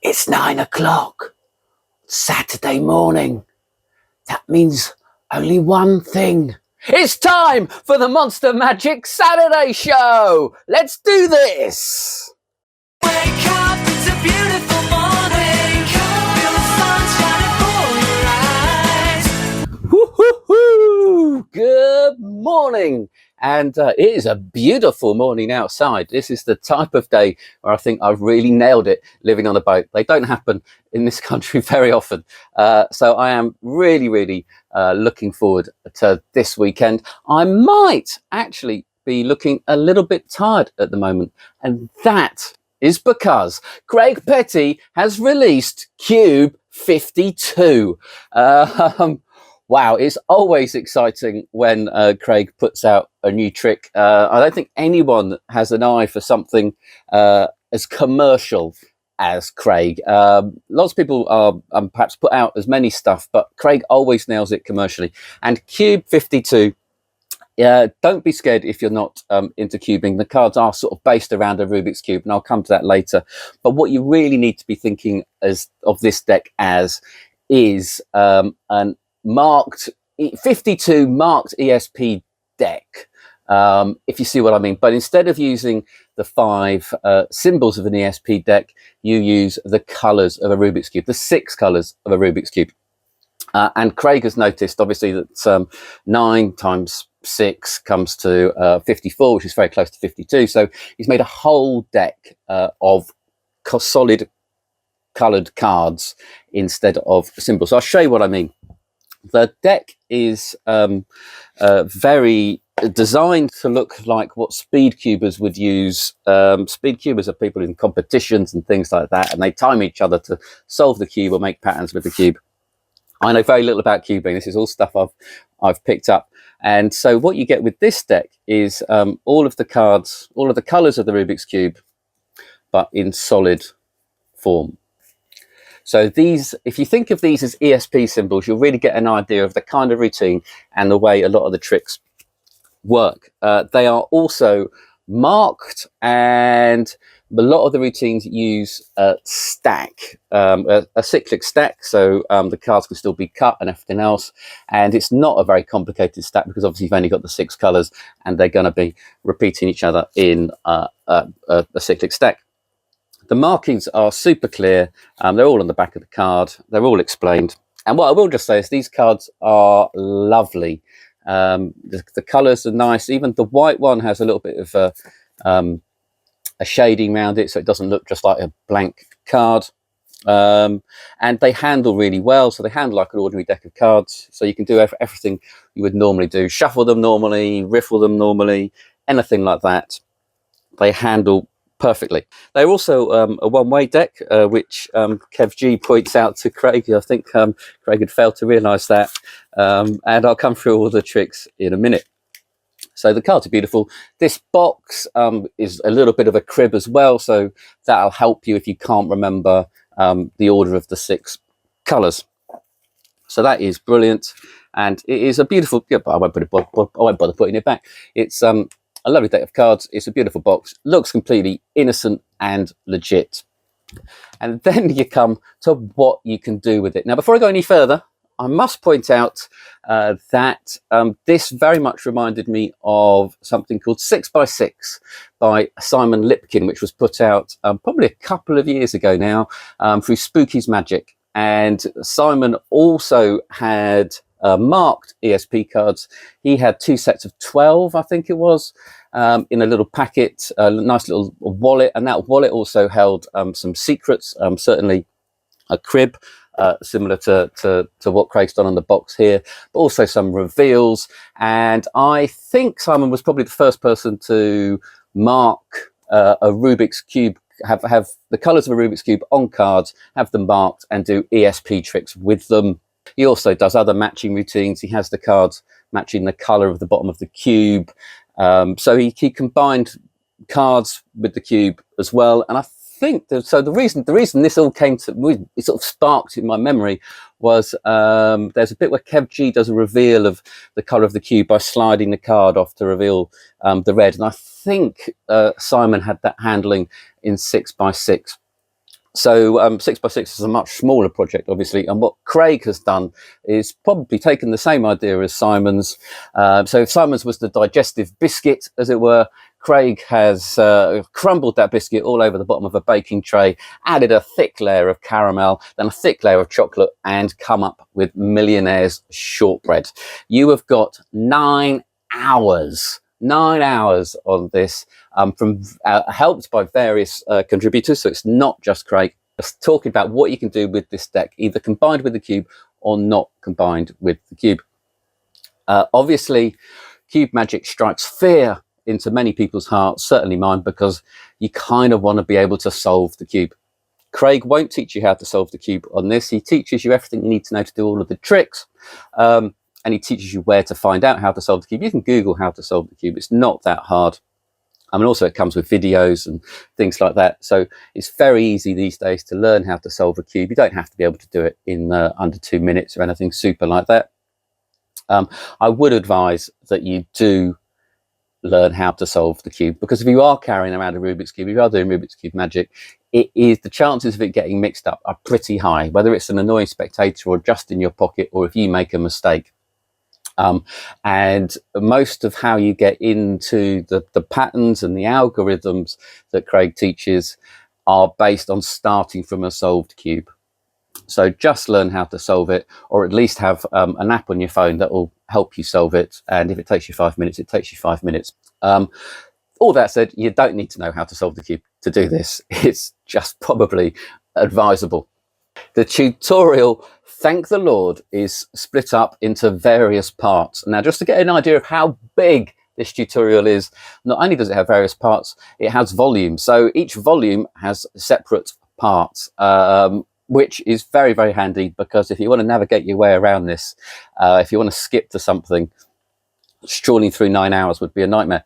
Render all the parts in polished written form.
It's 9 o'clock, Saturday morning. That means only one thing. It's time for the Monster Magic Saturday Show. Let's do this. Wake up, it's a beautiful morning. Feel the sun shining for your eyes. Woo-hoo-hoo. Good morning. And it is a beautiful morning outside. This is the type of day where I think I've really nailed it living on a boat. They don't happen in this country very often. So I am really looking forward to this weekend. I might actually be looking a little bit tired at the moment. And that is because Craig Petty has released Cube 52. Wow, it's always exciting when Craig puts out a new trick. I don't think anyone has an eye for something as commercial as Craig. Lots of people are perhaps put out as many stuff, but Craig always nails it commercially. And Cube 52, don't be scared if you're not into cubing. The cards are sort of based around a Rubik's Cube, and I'll come to that later. But what you really need to be thinking of this deck as is an marked 52 marked ESP deck, if you see what I mean. But instead of using the 5 symbols of an ESP deck, you use the colors of a Rubik's Cube, the 6 colors of a Rubik's Cube. And Craig has noticed, obviously, that 9 times 6 comes to 54, which is very close to 52. So he's made a whole deck of solid colored cards instead of symbols. So I'll show you what I mean. The deck is very designed to look like what speed cubers would use. Speed cubers are people in competitions and things like that, and they time each other to solve the cube or make patterns with the cube. I know very little about cubing. This is all stuff I've picked up. And so what you get with this deck is all of the cards, all of the colors of the Rubik's Cube, but in solid form. So these, if you think of these as ESP symbols, you'll really get an idea of the kind of routine and the way a lot of the tricks work. They are also marked, and a lot of the routines use a stack, a cyclic stack, so the cards can still be cut and everything else. And it's not a very complicated stack because obviously you've only got the 6 colors and they're going to be repeating each other in a cyclic stack. The markings are super clear. They're all on the back of the card. They're all explained. And what I will just say is these cards are lovely. The colours are nice. Even the white one has a little bit of a shading around it, so it doesn't look just like a blank card. And they handle really well. So they handle like an ordinary deck of cards. So you can do everything you would normally do. Shuffle them normally, riffle them normally, anything like that. They handle perfectly. They're also a one-way deck, which Kev G points out to Craig. I think Craig had failed to realise that. And I'll come through all the tricks in a minute. So the cards are beautiful. This box is a little bit of a crib as well, so that'll help you if you can't remember the order of the 6 colours. So that is brilliant, and it is a beautiful. Yeah, but I won't bother putting it back. It's a lovely deck of cards. It's a beautiful box. Looks completely innocent and legit. And then you come to what you can do with it. Now, before I go any further, I must point out that this very much reminded me of something called 6x6 by Simon Lipkin, which was put out probably a couple of years ago now through Spooky's Magic. And Simon also had marked ESP cards. He had 2 sets of 12, I think it was, in a little packet, a nice little wallet. And that wallet also held some secrets, certainly a crib, similar to what Craig's done on the box here, but also some reveals. And I think Simon was probably the first person to mark a Rubik's Cube, have the colours of a Rubik's Cube on cards, have them marked, and do ESP tricks with them. He also does other matching routines. He has the cards matching the colour of the bottom of the cube. So he combined cards with the cube as well. And I think the reason this all came to, it sort of sparked in my memory, was there's a bit where Kev G does a reveal of the colour of the cube by sliding the card off to reveal the red. And I think Simon had that handling in 6x6. So 6x6 is a much smaller project, obviously, and what Craig has done is probably taken the same idea as Simon's. So if Simon's was the digestive biscuit, as it were, Craig has crumbled that biscuit all over the bottom of a baking tray, added a thick layer of caramel, then a thick layer of chocolate, and come up with Millionaire's shortbread. You have got 9 hours. 9 hours on this, from helped by various contributors. So it's not just Craig. Just talking about what you can do with this deck, either combined with the cube or not combined with the cube. Obviously, cube magic strikes fear into many people's hearts, certainly mine, because you kind of want to be able to solve the cube. Craig won't teach you how to solve the cube on this. He teaches you everything you need to know to do all of the tricks. And he teaches you where to find out how to solve the cube. You can Google how to solve the cube. It's not that hard. I mean, also it comes with videos and things like that. So it's very easy these days to learn how to solve a cube. You don't have to be able to do it in under 2 minutes or anything super like that. I would advise that you do learn how to solve the cube, because if you are carrying around a Rubik's Cube, if you are doing Rubik's Cube magic, the chances of it getting mixed up are pretty high, whether it's an annoying spectator or just in your pocket, or if you make a mistake. And most of how you get into the patterns and the algorithms that Craig teaches are based on starting from a solved cube. So just learn how to solve it, or at least have an app on your phone that will help you solve it. And if it takes you 5 minutes, it takes you 5 minutes. All that said, you don't need to know how to solve the cube to do this. It's just probably advisable. The tutorial, thank the Lord, is split up into various parts. Now, just to get an idea of how big this tutorial is, not only does it have various parts, it has volumes. So each volume has separate parts, which is very, very handy, because if you want to navigate your way around this, if you want to skip to something, strolling through 9 hours would be a nightmare.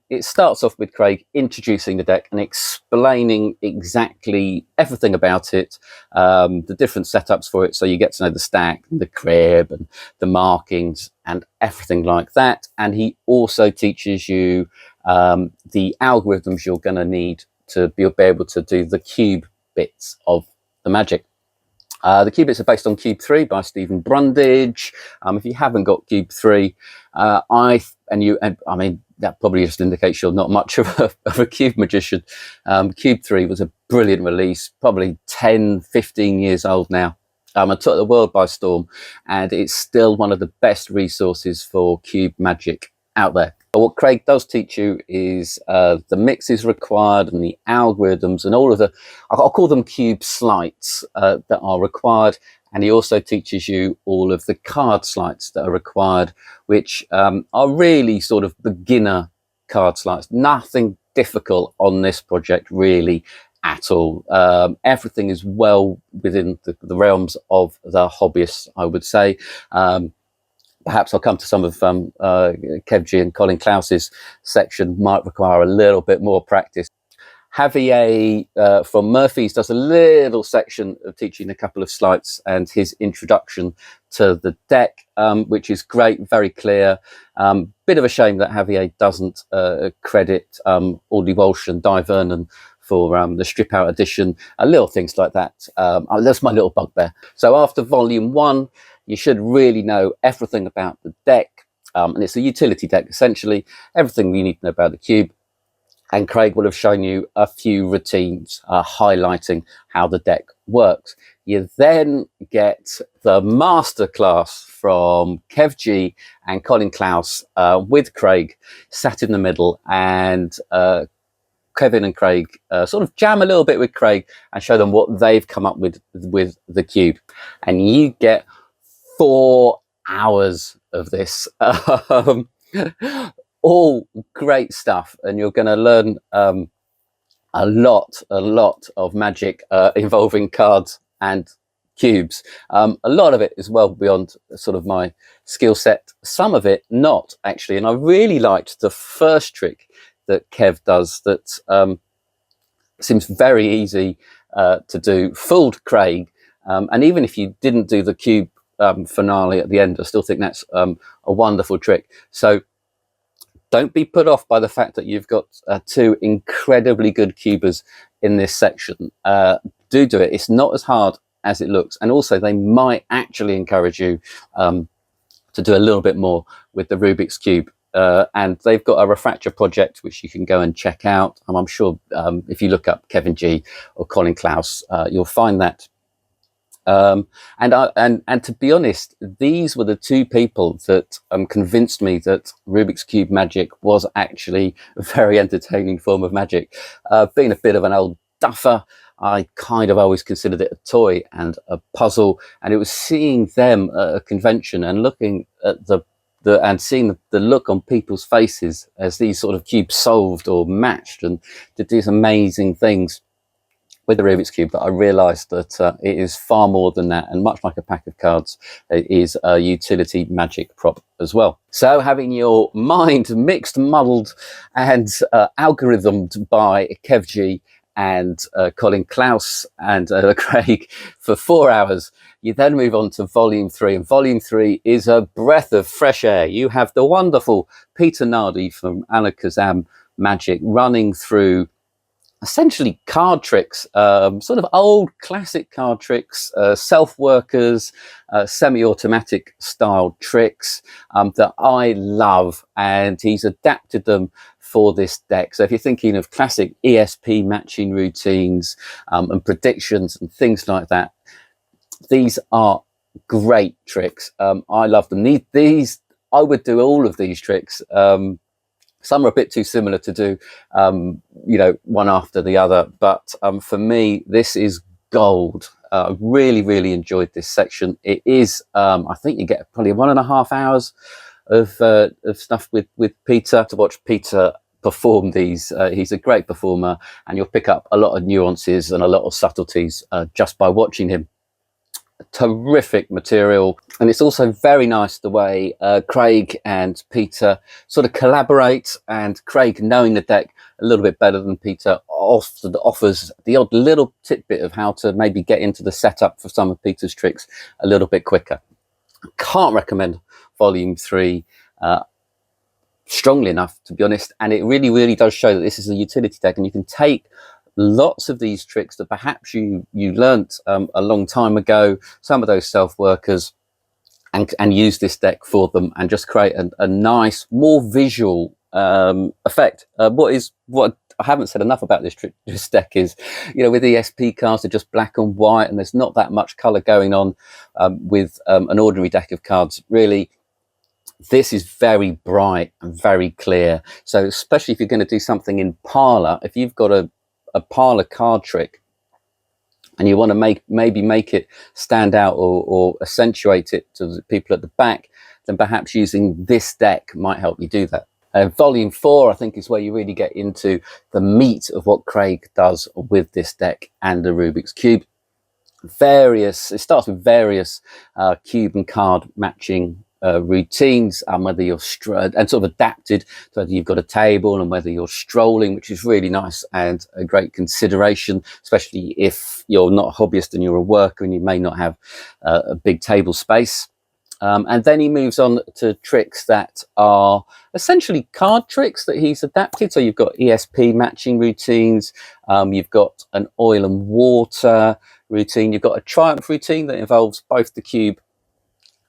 It starts off with Craig introducing the deck and explaining exactly everything about it, the different setups for it, so you get to know the stack, and the crib, and the markings, and everything like that. And he also teaches you the algorithms you're going to need to be able to do the cube bits of the magic. The Cube bits are based on Cube 3 by Stephen Brundage. If you haven't got Cube 3, I mean, that probably just indicates you're not much of a cube magician. Cube 3 was a brilliant release, probably 10, 15 years old now. It took the world by storm, and it's still one of the best resources for cube magic out there. But what Craig does teach you is the mixes required and the algorithms and all of the, I'll call them cube sleights that are required. And he also teaches you all of the card sleights that are required, which are really sort of beginner card sleights. Nothing difficult on this project really at all. Everything is well within the realms of the hobbyists, I would say. Perhaps I'll come to some of Kev G and Colin Klaus's section, might require a little bit more practice. Javier from Murphy's does a little section of teaching a couple of sleights and his introduction to the deck, which is great, very clear. Bit of a shame that Javier doesn't credit Audley Walsh and Di Vernon for the strip out edition, little things like that. That's my little bugbear. So after volume 1, you should really know everything about the deck, and it's a utility deck essentially, everything you need to know about the cube. And Craig will have shown you a few routines highlighting how the deck works. You then get the masterclass from Kev G and Colin Klaus with Craig sat in the middle, and Kevin and Craig sort of jam a little bit with Craig and show them what they've come up with the cube. And you get 4 hours of this. All great stuff, and you're going to learn a lot of magic involving cards and cubes. A lot of it is well beyond sort of my skill set, some of it not actually. And I really liked the first trick that Kev does that seems very easy to do, fooled Craig, and even if you didn't do the cube finale at the end, I still think that's a wonderful trick. So don't be put off by the fact that you've got 2 incredibly good cubers in this section. do it. It's not as hard as it looks, and also they might actually encourage you to do a little bit more with the Rubik's Cube. And they've got a refractor project which you can go and check out. I'm sure if you look up Kevin G or Colin Klaus, you'll find that. And to be honest, these were the two people that convinced me that Rubik's Cube magic was actually a very entertaining form of magic. Being a bit of an old duffer, I kind of always considered it a toy and a puzzle, and it was seeing them at a convention and looking at and seeing the look on people's faces as these sort of cubes solved or matched and did these amazing things with the Rubik's Cube, that I realised that it is far more than that, and much like a pack of cards, it is a utility magic prop as well. So having your mind mixed, muddled and algorithmed by Kev G and Colin Klaus and Craig for 4 hours, you then move on to volume 3, and volume 3 is a breath of fresh air. You have the wonderful Peter Nardi from Alakazam Magic running through essentially card tricks, sort of old classic card tricks, self-workers, semi-automatic style tricks that I love, and he's adapted them for this deck. So if you're thinking of classic ESP matching routines and predictions and things like that, these are great tricks. I love them. These I would do all of these tricks. Some are a bit too similar to do, you know, one after the other. But for me, this is gold. I really, really enjoyed this section. It is, I think you get probably 1.5 hours of stuff with Peter, to watch Peter perform these. He's a great performer, and you'll pick up a lot of nuances and a lot of subtleties just by watching him. Terrific material, and it's also very nice the way Craig and Peter sort of collaborate, and Craig, knowing the deck a little bit better than Peter, often offers the odd little tidbit of how to maybe get into the setup for some of Peter's tricks a little bit quicker. Can't recommend volume 3 strongly enough, to be honest, and it really, really does show that this is a utility deck, and you can take lots of these tricks that perhaps you learnt a long time ago, some of those self-workers, and use this deck for them and just create a nice, more visual effect. What I haven't said enough about this deck is, you know, with ESP cards, they're just black and white, and there's not that much color going on with an ordinary deck of cards, really. This is very bright and very clear. So especially if you're going to do something in Parlor, if you've got a Parlor card trick and you want to maybe make it stand out or accentuate it to the people at the back, then perhaps using this deck might help you do that. Volume 4, I think, is where you really get into the meat of what Craig does with this deck and the Rubik's Cube. It starts with various cube and card matching routines, whether you're and sort of adapted to whether you've got a table and whether you're strolling, which is really nice and a great consideration, especially if you're not a hobbyist and you're a worker and you may not have a big table space. And then he moves on to tricks that are essentially card tricks that he's adapted. So you've got ESP matching routines, you've got an oil and water routine, you've got a Triumph routine that involves both the cube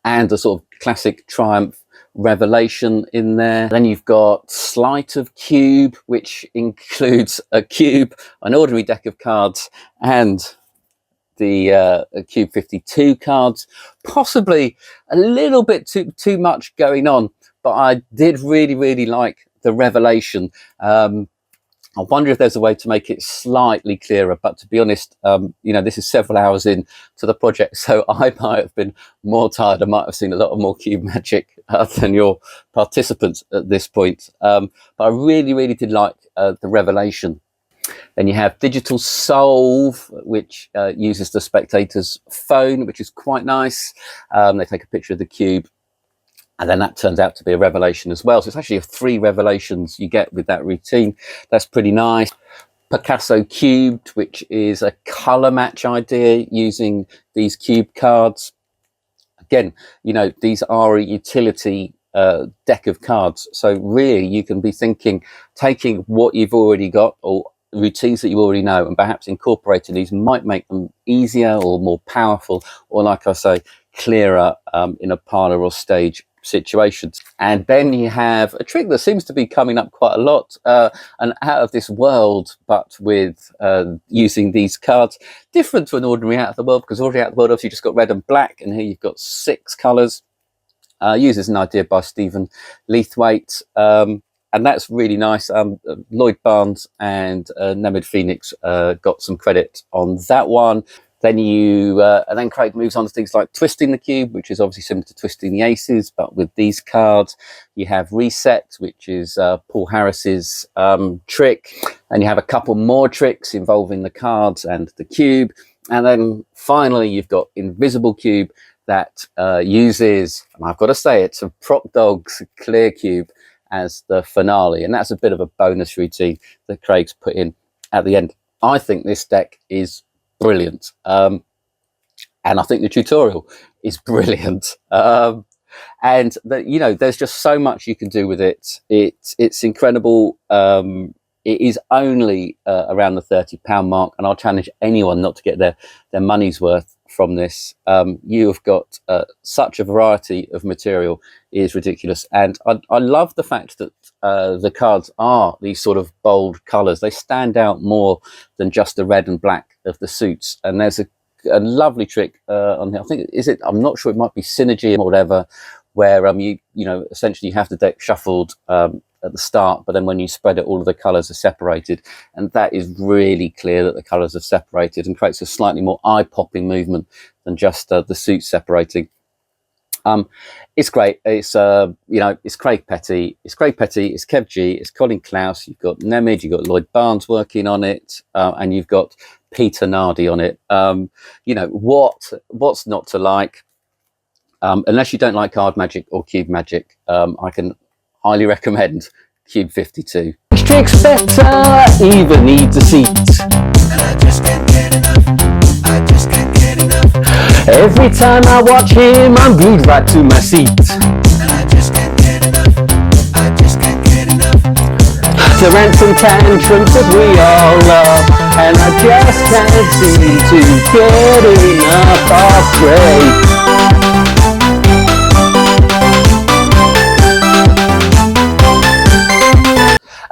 and a sort of classic Triumph revelation in there. Then you've got Sleight of Cube, which includes a cube, an ordinary deck of cards, and the Cube 52 cards. Possibly a little bit too much going on, but I did really, really like the revelation. I wonder if there's a way to make it slightly clearer, but to be honest, you know, this is several hours in to the project, so I might have been more tired. I might have seen a lot of more cube magic than your participants at this point. But I really, really did like the revelation. Then you have Digital Solve, which uses the spectator's phone, which is quite nice. They take a picture of the cube, and then that turns out to be a revelation as well. So it's actually 3 revelations you get with that routine. That's pretty nice. Picasso Cubed, which is a color match idea using these cube cards. Again, you know, these are a utility deck of cards. So really you can be thinking, taking what you've already got or routines that you already know, and perhaps incorporating these might make them easier or more powerful, or like I say, clearer in a parlor or stage situations. And then you have a trick that seems to be coming up quite a lot, and out of this world, but with using these cards, different to an ordinary out of the world, because ordinary out of the world obviously just got red and black, and here you've got 6 colors. Used as an idea by Stephen Leithwaite, and that's really nice. Lloyd Barnes and Nemid Phoenix got some credit on that one. Then and then Craig moves on to things like twisting the cube, which is obviously similar to twisting the aces, but with these cards. You have reset, which is Paul Harris's trick, and you have a couple more tricks involving the cards and the cube. And then finally, you've got invisible cube that uses, and I've got to say, it's a Prop Dogs clear cube as the finale, and that's a bit of a bonus routine that Craig's put in at the end. I think this deck is brilliant, and I think the tutorial is brilliant, and there's just so much you can do with it. It's incredible. It is only around the £30 mark, and I'll challenge anyone not to get their money's worth from this. You have got such a variety of material, it is ridiculous. And I love the fact that the cards are these sort of bold colors. They stand out more than just the red and black of the suits. And there's a lovely trick on here. I think, I'm not sure, it might be Synergy or whatever, where essentially you have the deck shuffled at the start, but then when you spread it, all of the colors are separated, and that is really clear that the colors are separated and creates a slightly more eye-popping movement than just the suits separating. It's great. It's it's Craig Petty, it's Kev G, it's Colin Klaus, you've got Nemid, you've got Lloyd Barnes working on it, and you've got Peter Nardi on it. What's not to like? Unless you don't like card magic or cube magic, I can highly recommend Cube 52. Which tricks better even needs a seat. And I just can't get enough. I just can't get enough. Every time I watch him, I'm glued right to my seat. And I just can't get enough. I just can't get enough. The rants and tantrums that we all love, and I just can't seem to get enough of Craig.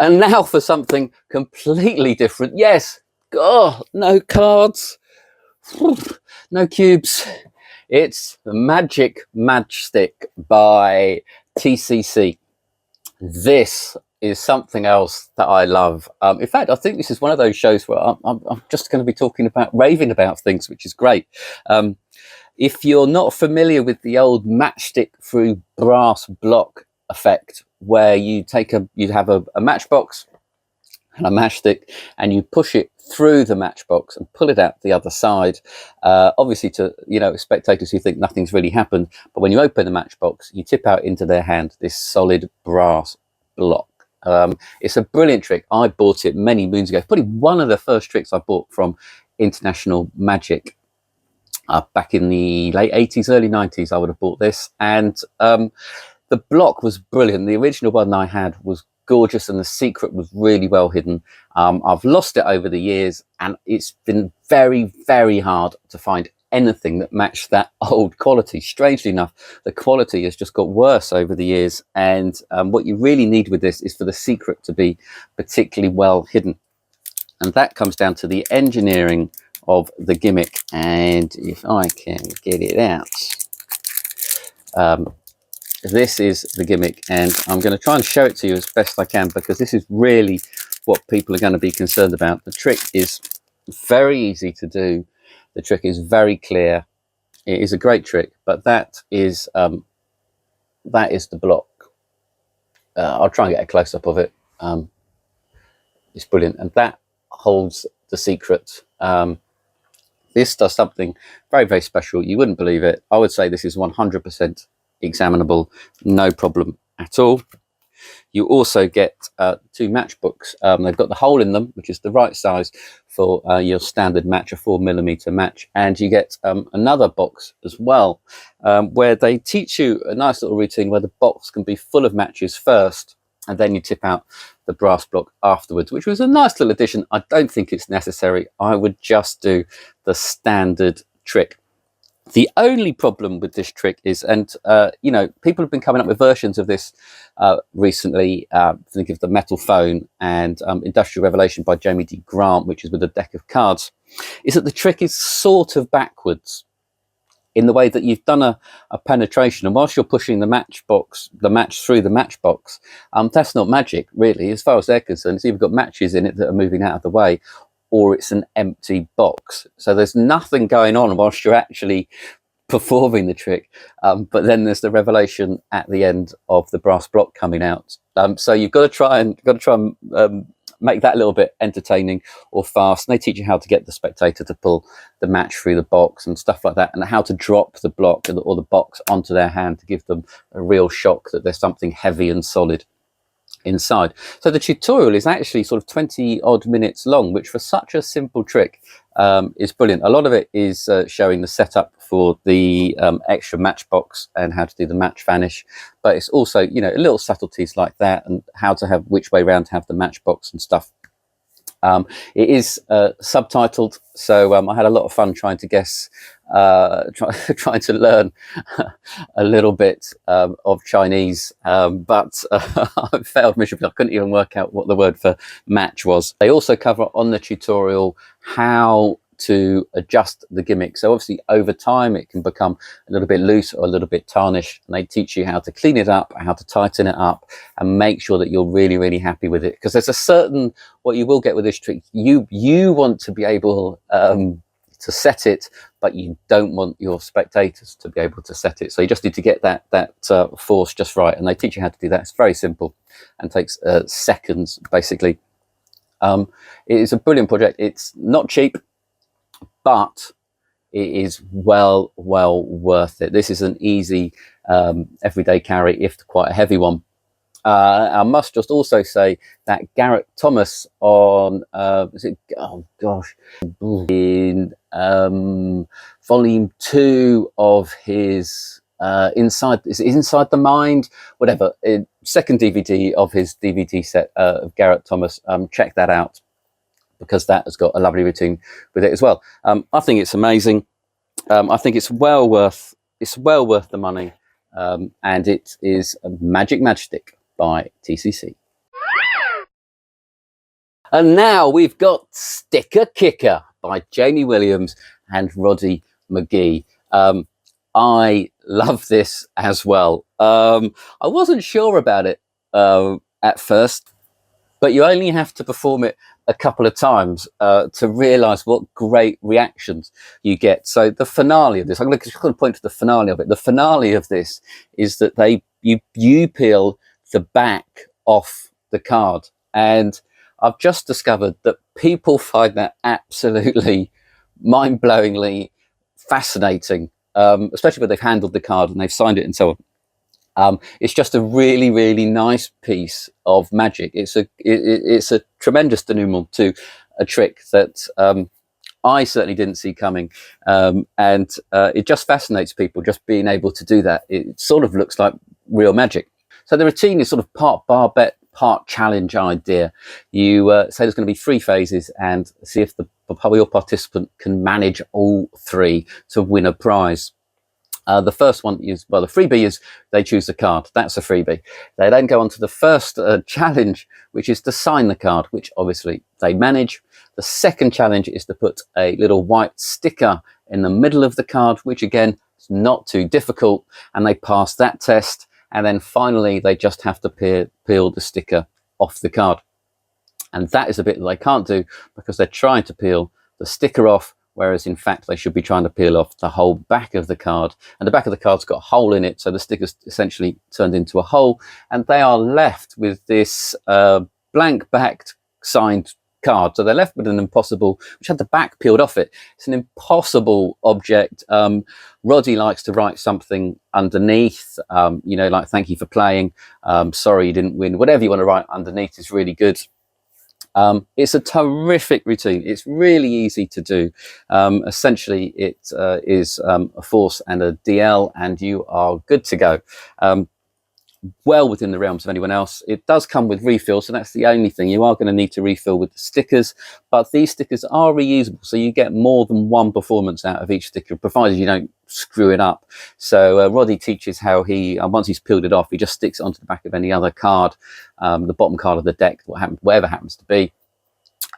And now for something completely different. Yes, no cards, no cubes. It's the Magic Matchstick by TCC. This is something else that I love. In fact, I think this is one of those shows where I'm just going to be raving about things, which is great. If you're not familiar with the old matchstick through brass block effect, where you have a matchbox and a matchstick, and you push it through the matchbox and pull it out the other side, obviously to spectators who think nothing's really happened, but when you open the matchbox, you tip out into their hand this solid brass block. It's a brilliant trick. I bought it many moons ago. Probably one of the first tricks I bought from International Magic. Back in the late 80s, early 90s, I would have bought this, and the block was brilliant. The original one I had was gorgeous, and the secret was really well hidden. I've lost it over the years, and it's been very, very hard to find anything that matched that old quality. Strangely enough, the quality has just got worse over the years, and what you really need with this is for the secret to be particularly well hidden. And that comes down to the engineering of the gimmick. And if I can get it out, this is the gimmick, and I'm going to try and show it to you as best I can, because this is really what people are going to be concerned about. The trick is very easy to do. The trick is very clear. It is a great trick, but that is the block. I'll try and get a close-up of it. It's brilliant, and that holds the secret. This does something very, very special. You wouldn't believe it. I would say this is 100% examinable, no problem at all. You also get 2 matchbooks. They've got the hole in them, which is the right size for your standard match, a 4mm match, and you get another box as well, where they teach you a nice little routine where the box can be full of matches first, and then you tip out the brass block afterwards, which was a nice little addition. I don't think it's necessary. I would just do the standard trick. The only problem with this trick is, and you know, people have been coming up with versions of this recently. Think of the Metal Phone and Industrial Revelation by Jamie D. Grant, which is with a deck of cards, is that the trick is sort of backwards in the way that you've done a penetration, and whilst you're pushing the match through the matchbox, that's not magic, really, as far as they're concerned. It's either got matches in it that are moving out of the way, or it's an empty box. So there's nothing going on whilst you're actually performing the trick. But then there's the revelation at the end of the brass block coming out. So you've got to try and make that a little bit entertaining or fast. And they teach you how to get the spectator to pull the match through the box and stuff like that, and how to drop the block or the box onto their hand to give them a real shock that there's something heavy and solid inside. So the tutorial is actually sort of 20 odd minutes long, which for such a simple trick is brilliant. A lot of it is showing the setup for the extra matchbox and how to do the match vanish, but it's also, you know, little subtleties like that and how to have which way round to have the matchbox and stuff. It is subtitled, so I had a lot of fun trying to guess, trying to learn a little bit of Chinese, but I failed miserably. I couldn't even work out what the word for match was. They also cover on the tutorial how to adjust the gimmick. So obviously over time it can become a little bit loose or a little bit tarnished, and they teach you how to clean it up, how to tighten it up, and make sure that you're really, really happy with it. Because there's a certain, what you will get with this trick, you want to be able to set it, but you don't want your spectators to be able to set it. So you just need to get that force just right, and they teach you how to do that. It's very simple and takes seconds basically. It is a brilliant project. It's not cheap, but it is well worth it. This is an easy everyday carry, if quite a heavy one. I must just also say that Garrett Thomas on in volume 2 of his Inside the Mind, whatever, second DVD of his DVD set of Garrett Thomas. Check that out, because that has got a lovely routine with it as well. I think it's amazing. I think it's well worth the money, and it is a Magic Matchstick by TCC. And now we've got Sticker Kicker by Jamie Williams and Roddy McGhie. I love this as well. I wasn't sure about it at first, but you only have to perform it a couple of times to realize what great reactions you get. So the finale of this, I'm just going to point to the finale of it. The finale of this is that you peel the back off the card, and I've just discovered that people find that absolutely mind-blowingly fascinating, especially when they've handled the card and they've signed it and so on. It's just a really, really nice piece of magic. It's a tremendous denouement to a trick that I certainly didn't see coming, and it just fascinates people just being able to do that. It sort of looks like real magic. So the routine is sort of part bar bet, part challenge idea. You say there's going to be 3 phases and see if your participant can manage all 3 to win a prize. The first one is, well, the freebie is they choose a card. That's a freebie. They then go on to the first challenge, which is to sign the card, which obviously they manage. The second challenge is to put a little white sticker in the middle of the card, which again is not too difficult, and they pass that test. And then finally, they just have to peel the sticker off the card. And that is a bit that they can't do because they're trying to peel the sticker off, whereas in fact they should be trying to peel off the whole back of the card. And the back of the card's got a hole in it, so the sticker's essentially turned into a hole, and they are left with this blank-backed signed card. So they're left with an impossible, which had the back peeled off it. It's an impossible object. Roddy likes to write something underneath, you know, like "thank you for playing," "sorry you didn't win," whatever you want to write underneath is really good. It's a terrific routine. It's really easy to do. Essentially, it is a force and a DL, and you are good to go. well within the realms of anyone else. It does come with refill, so that's the only thing. You are going to need to refill with the stickers, but these stickers are reusable, so you get more than one performance out of each sticker, provided you don't screw it up. So Roddy teaches how he, once he's peeled it off, he just sticks it onto the back of any other card, the bottom card of the deck, whatever happens to be.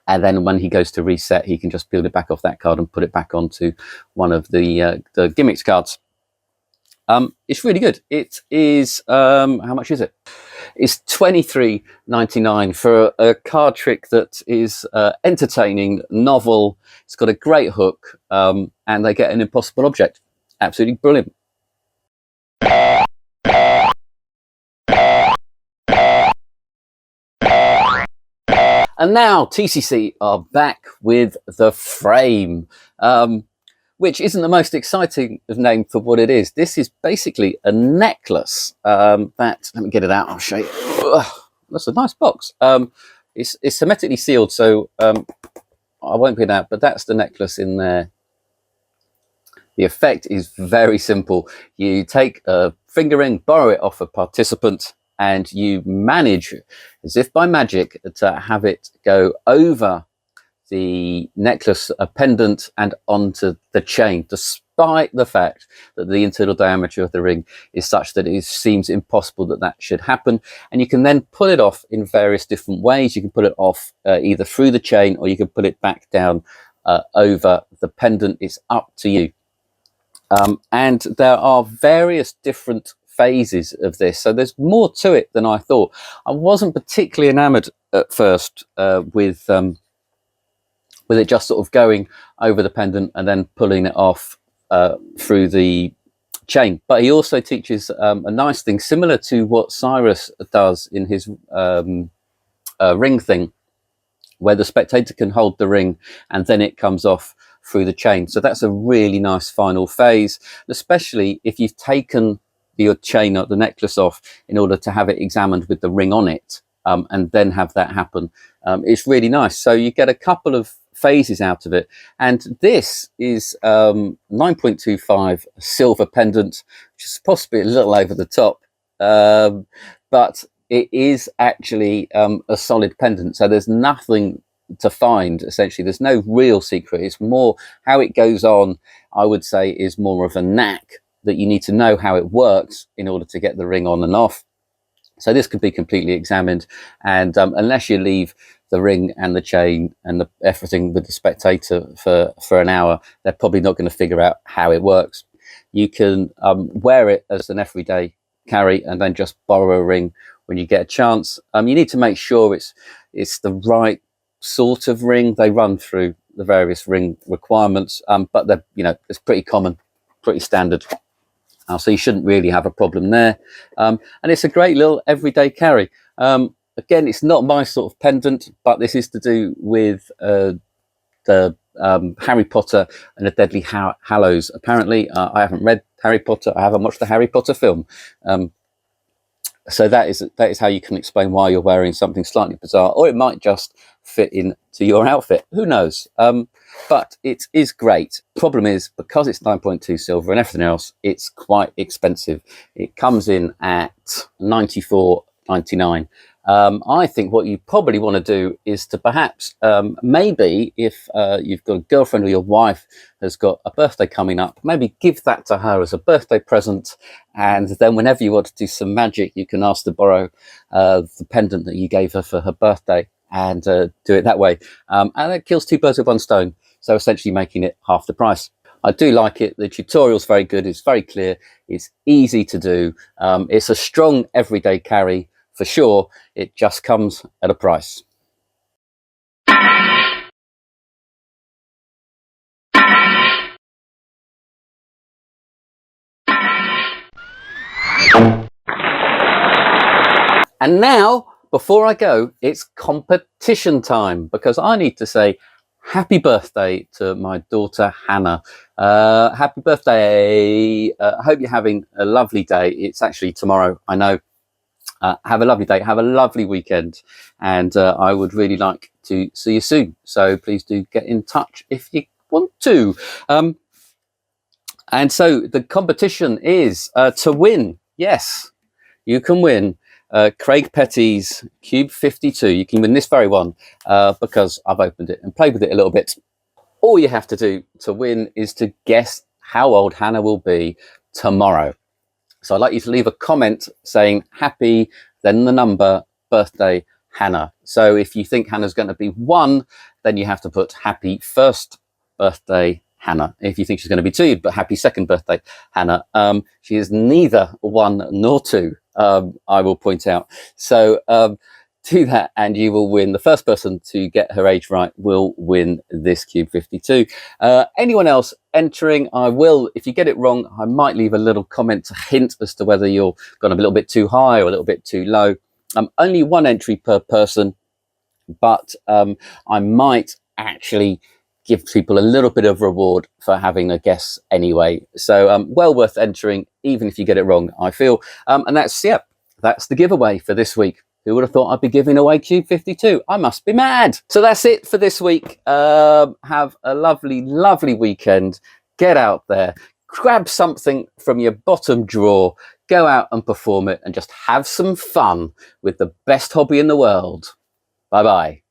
And then when he goes to reset, he can just peel it back off that card and put it back onto one of the gimmicks cards. It's really good. It is, how much is it? It's $23.99 for a card trick that is entertaining, novel. It's got a great hook, and they get an impossible object. Absolutely brilliant. And now TCC are back with the Frame, which isn't the most exciting of name for what it is. This is basically a necklace let me get it out, I'll show you. Ugh, that's a nice box. It's hermetically sealed, so I won't put it out, but that's the necklace in there. The effect is very simple. You take a finger ring, borrow it off a participant, and you manage, as if by magic, to have it go over the necklace, a pendant, and onto the chain, despite the fact that the internal diameter of the ring is such that it seems impossible that that should happen. And you can then pull it off in various different ways. You can pull it off either through the chain, or you can pull it back down over the pendant. It's up to you. And there are various different phases of this, so there's more to it than I thought. I wasn't particularly enamored at first with it just sort of going over the pendant and then pulling it off through the chain. But he also teaches a nice thing similar to what Cyrus does in his ring thing, where the spectator can hold the ring and then it comes off through the chain. So that's a really nice final phase, especially if you've taken your chain or the necklace off in order to have it examined with the ring on it, and then have that happen. It's really nice. So you get a couple of phases out of it, and this is 9.25 silver pendant, which is possibly a little over the top, but it is actually a solid pendant, so there's nothing to find. Essentially, there's no real secret. It's more how it goes on, I would say, is more of a knack that you need to know how it works in order to get the ring on and off. So this could be completely examined, and unless you leave the ring and the chain and everything with the spectator for an hour, they're probably not going to figure out how it works. You can wear it as an everyday carry and then just borrow a ring when you get a chance. You need to make sure it's the right sort of ring. They run through the various ring requirements, but they're, it's pretty common, pretty standard. So you shouldn't really have a problem there. And it's a great little everyday carry. Again, it's not my sort of pendant, but this is to do with the Harry Potter and the Deadly Hallows. Apparently, I haven't read Harry Potter. I haven't watched the Harry Potter film. So that is how you can explain why you're wearing something slightly bizarre, or it might just fit into your outfit. Who knows? But it is great. Problem is, because it's 9.2 silver and everything else, it's quite expensive. It comes in at $94.99. I think what you probably want to do is to perhaps, maybe if you've got a girlfriend or your wife has got a birthday coming up, maybe give that to her as a birthday present. And then whenever you want to do some magic, you can ask to borrow the pendant that you gave her for her birthday and do it that way. And it kills two birds with one stone. So essentially making it half the price. I do like it. The tutorial's very good. It's very clear. It's easy to do. It's a strong everyday carry. For sure, it just comes at a price. And now, before I go, it's competition time, because I need to say happy birthday to my daughter, Hannah. Happy birthday. I hope you're having a lovely day. It's actually tomorrow, I know. Have a lovely day, have a lovely weekend, and I would really like to see you soon. So please do get in touch if you want to. And so the competition is to win. Yes, you can win Craig Petty's Cube 52. You can win this very one because I've opened it and played with it a little bit. All you have to do to win is to guess how old Hannah will be tomorrow. So I'd like you to leave a comment saying happy, then the number, birthday, Hannah. So if you think Hannah's going to be 1, then you have to put happy 1st birthday, Hannah. If you think she's going to be 2, but happy 2nd birthday, Hannah. She is neither 1 nor 2, I will point out. So do that and you will win. The first person to get her age right will win this Cube 52. Anyone else entering, I will, if you get it wrong, I might leave a little comment to hint as to whether you're gone a little bit too high or a little bit too low. Only 1 entry per person, but I might actually give people a little bit of reward for having a guess anyway. So well worth entering, even if you get it wrong, I feel. And that's the giveaway for this week. Who would have thought I'd be giving away Cube 52? I must be mad. So that's it for this week. Have a lovely, lovely weekend. Get out there, grab something from your bottom drawer, go out and perform it, and just have some fun with the best hobby in the world. Bye-bye.